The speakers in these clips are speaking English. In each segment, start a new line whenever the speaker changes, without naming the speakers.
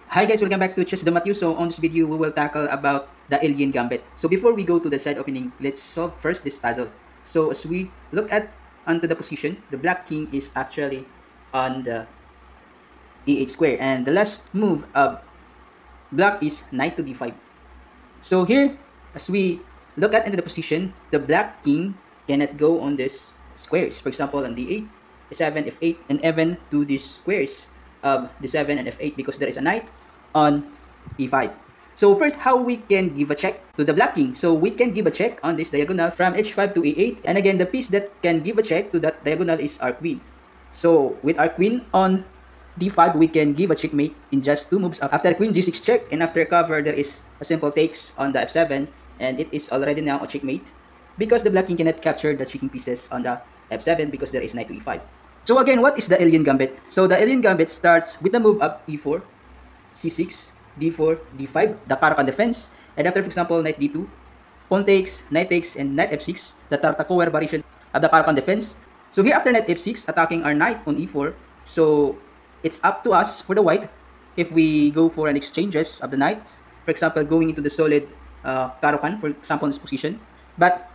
Hi guys, welcome back to Chess the Matthew. So on this video, we will tackle about the alien gambit. So before we go to the side opening, let's solve first this puzzle. So as we look at onto the position, the black king is actually on the e8 square, and the last move of black is knight to d5. So here, as we look at into the position, the black king cannot go on this squares. For example, on d8, e7, f8, and even to these squares of d7 and f8 because there is a knight on e5. So first, how we can give a check to the black king? So we can give a check on this diagonal from h5 to e8. And again, the piece that can give a check to that diagonal is our queen. So with our queen on d5, we can give a checkmate in just two moves. After queen g6 check, and after cover, there is a simple takes on the f7, and it is already now a checkmate because the black king cannot capture the checking pieces on the f7 because there is knight to e5. So again, what is the alien gambit? So the alien gambit starts with the move of e4, c6, d4, d5, the Caro-Kann defense, and after, for example, knight d2, pawn takes, and knight f6, the Tartakower variation of the Caro-Kann defense. So here after knight f6, attacking our knight on e4, so it's up to us for the white if we go for an exchanges of the knights, for example, going into the solid Caro-Kann, for example, in this position. But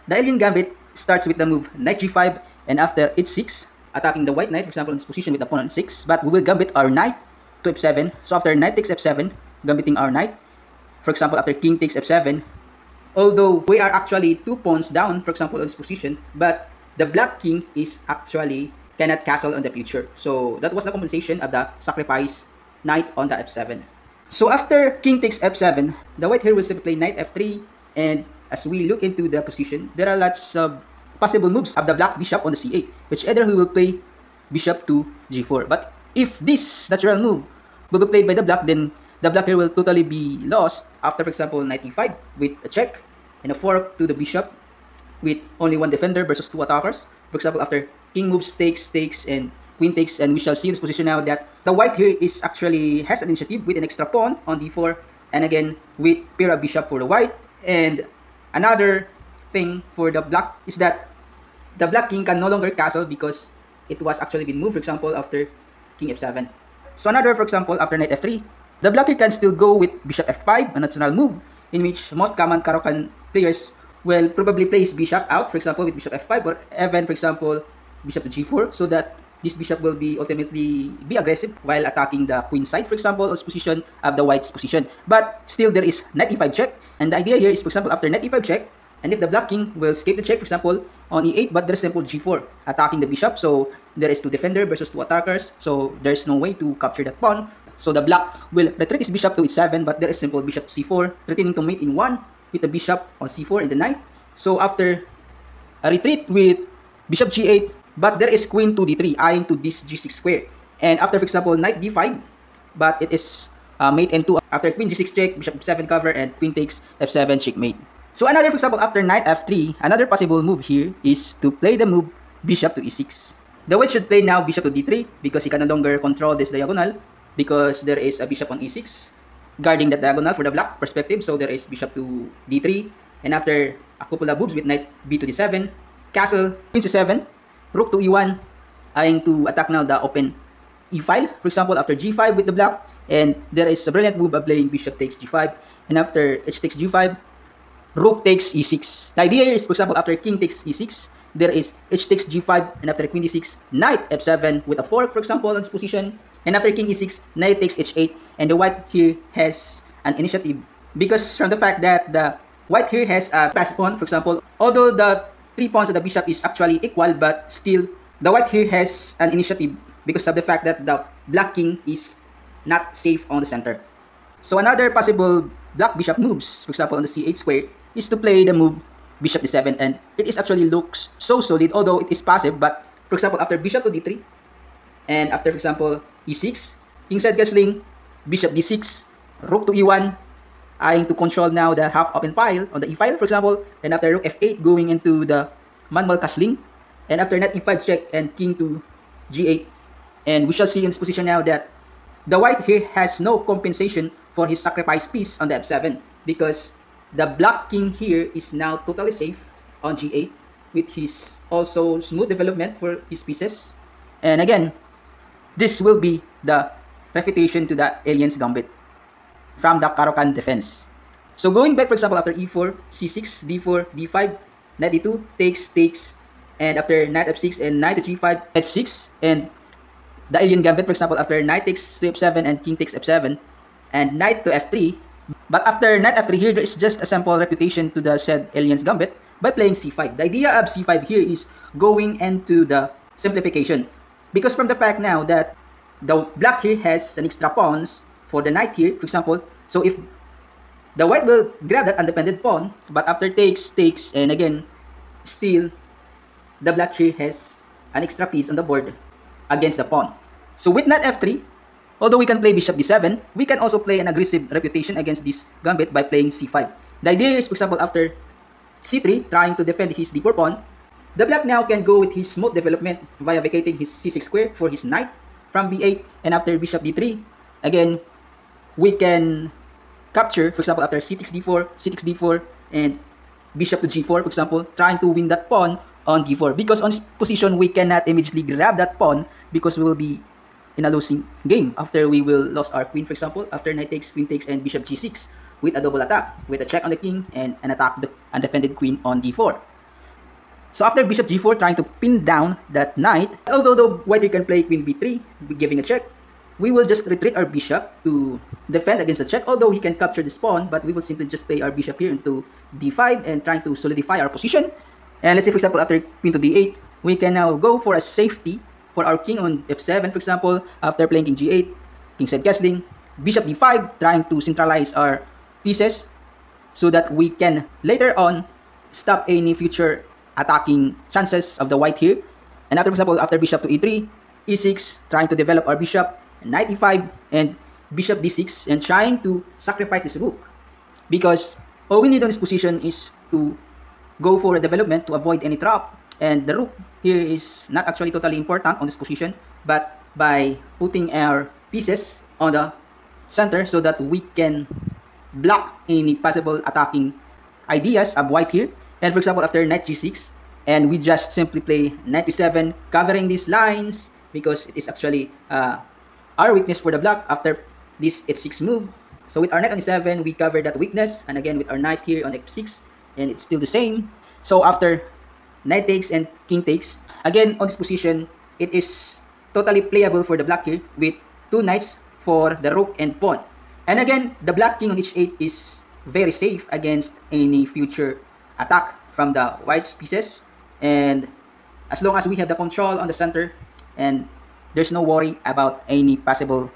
the alien gambit starts with the move knight g5, and after h6, attacking the white knight, for example, in this position with the pawn on 6, but we will gambit our knight to f7. So after knight takes f7, gambiting our knight. For example, after king takes f7, although we are actually 2 pawns down, for example, on this position, but the black king is actually cannot castle on the future. So that was the compensation of the sacrifice knight on the f7. So after king takes f7, the white here will simply play knight f3, and as we look into the position, there are lots of possible moves of the black bishop on the c8, which either he will play bishop to g4. But if this natural move will be played by the black, then the black here will totally be lost after, for example, knight e5 with a check and a fork to the bishop with only one defender versus two attackers. For example, after king moves, takes, and queen takes, and we shall see in this position now that the white here is actually has an initiative with an extra pawn on d4, and again with pair of bishop for the white. And another thing for the black is that the black king can no longer castle because it was actually been moved, for example, after king f7. So another, for example, after knight f3, the black here can still go with bishop f5, a natural move, in which most common Caro-Kann players will probably place bishop out, for example, with bishop f5, or even, for example, bishop to g4, so that this bishop will be ultimately be aggressive while attacking the queen side, for example, on this position of the white's position. But still, there is knight e5 check, and the idea here is, for example, after knight e5 check, and if the black king will escape the check, for example, on e8, but there's simple g4, attacking the bishop, so there is two defender versus two attackers, so there's no way to capture that pawn. So the black will retreat his bishop to e7, but there is simple bishop to c4, threatening to mate in one with the bishop on c4 and the knight. So after a retreat with bishop g8, but there is queen to d3, eyeing to this g6 square. And after, for example, knight d5, but it is mate n2 after queen g6 check, bishop f7 cover, and queen takes f7 checkmate. So another, for example, after knight f3, another possible move here is to play the move bishop to e6. The white should play now bishop to d3 because he can no longer control this diagonal because there is a bishop on e6 guarding that diagonal for the black perspective. So there is bishop to d3, and after a couple of moves with knight b to d7, castle, queen c7, rook to e1, eyeing to attack now the open e file. For example, after g5 with the black, and there is a brilliant move of playing bishop takes g5, and after h takes g5, rook takes e6. The idea is, for example, after king takes e6, there is h takes g5, and after queen d6, knight f7 with a fork, for example, on this position, and after king e6, knight takes h8, and the white here has an initiative because from the fact that the white here has a pass pawn, for example, although the 3 pawns of the bishop is actually equal, but still the white here has an initiative because of the fact that the black king is not safe on the center. So another possible black bishop moves, for example, on the c8 square, is to play the move bishop d7, and it is actually looks so solid, although it is passive. But for example, after bishop to d3, and after, for example, e6, kingside castling, bishop d6, rook to e1, eyeing to control now the half open file on the e file, for example, and after rook f8 going into the manual castling, and after knight e5 check and king to g8, and we shall see in this position now that the white here has no compensation for his sacrifice piece on the f7 because the black king here is now totally safe on g8 with his also smooth development for his pieces. And again, this will be the refutation to the alien's gambit from the Caro-Kann defense. So going back, for example, after e4, c6, d4, d5, knight d2, takes, and after knight f6 and knight to g5, h6, and the alien gambit, for example, after knight takes to f7 and king takes f7, and knight to f3. But after knight f3 here, there is just a simple reputation to the said alien's gambit by playing c5. The idea of c5 here is going into the simplification. Because from the fact now that the black here has an extra pawns for the knight here, for example, so if the white will grab that independent pawn, but after takes, and again, still, the black here has an extra piece on the board against the pawn. So with knight f3, although we can play bishop d7, we can also play an aggressive reputation against this gambit by playing c5. The idea is, for example, after c3, trying to defend his d4 pawn, the black now can go with his smooth development via vacating his c6 square for his knight from b8, and after bishop d3, again, we can capture, for example, after c6 d4, and bishop to g4, for example, trying to win that pawn on d4. Because on this position, we cannot immediately grab that pawn because we will be in a losing game after we will lose our queen, for example, after knight takes, queen takes, and bishop g6 with a double attack, with a check on the king and an attack the undefended queen on d4. So after bishop g4, trying to pin down that knight, although the white here can play queen b3, giving a check, we will just retreat our bishop to defend against the check, although he can capture this pawn, but we will simply just play our bishop here into d5 and trying to solidify our position. And let's say, for example, after queen to d8, we can now go for a safety for our king on f7, for example, after playing king g8, kingside castling, bishop d5, trying to centralize our pieces so that we can later on stop any future attacking chances of the white here. And after, for example, after bishop to e3, e6, trying to develop our bishop, knight e5, and bishop d6, and trying to sacrifice this rook. Because all we need on this position is to go for a development to avoid any trap. And the rook here is not actually totally important on this position, but by putting our pieces on the center so that we can block any possible attacking ideas of white here. And for example, after knight g6, and we just simply play knight e7, covering these lines because it is actually our weakness for the black after this h6 move. So with our knight on e7, we cover that weakness, and again with our knight here on f6, and it's still the same. So after knight takes and king takes, again on this position, it is totally playable for the black here with two knights for the rook and pawn. And again, the black king on h8 is very safe against any future attack from the white's pieces, and as long as we have the control on the center, and there's no worry about any possible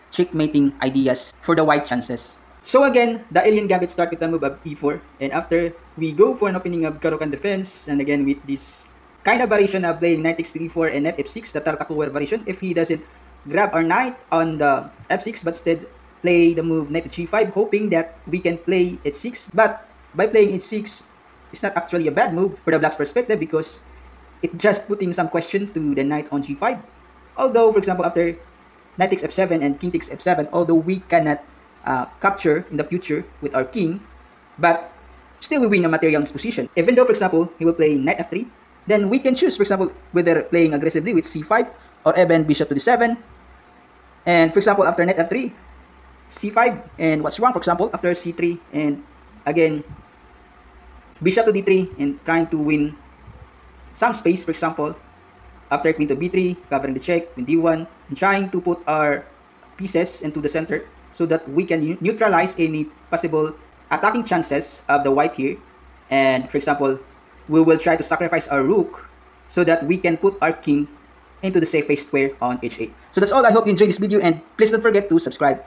checkmating ideas for the white chances. So again, the alien gambit start with the move of e4, and after we go for an opening of Caro-Kann defense, and again with this kind of variation of playing knight takes to e4 and knight f6, the Tartakower variation, if he doesn't grab our knight on the f6 but instead play the move knight to g5, hoping that we can play h6. But by playing h6, it's not actually a bad move for the black's perspective because it's just putting some question to the knight on g5. Although, for example, after knight takes f7 and king takes f7, although we cannot capture in the future with our king, but still we win a material in this position. Even though, for example, he will play knight f3, then we can choose, for example, whether playing aggressively with c5 or even bishop to d7. And for example, after knight f3, c5, and what's wrong, for example, after c3, and again, bishop to d3, and trying to win some space, for example, after queen to b3, covering the check, queen d1, and trying to put our pieces into the center so that we can neutralize any possible attacking chances of the white here. And for example, we will try to sacrifice our rook so that we can put our king into the safe face square on h8. So that's all. I hope you enjoyed this video, and please don't forget to subscribe.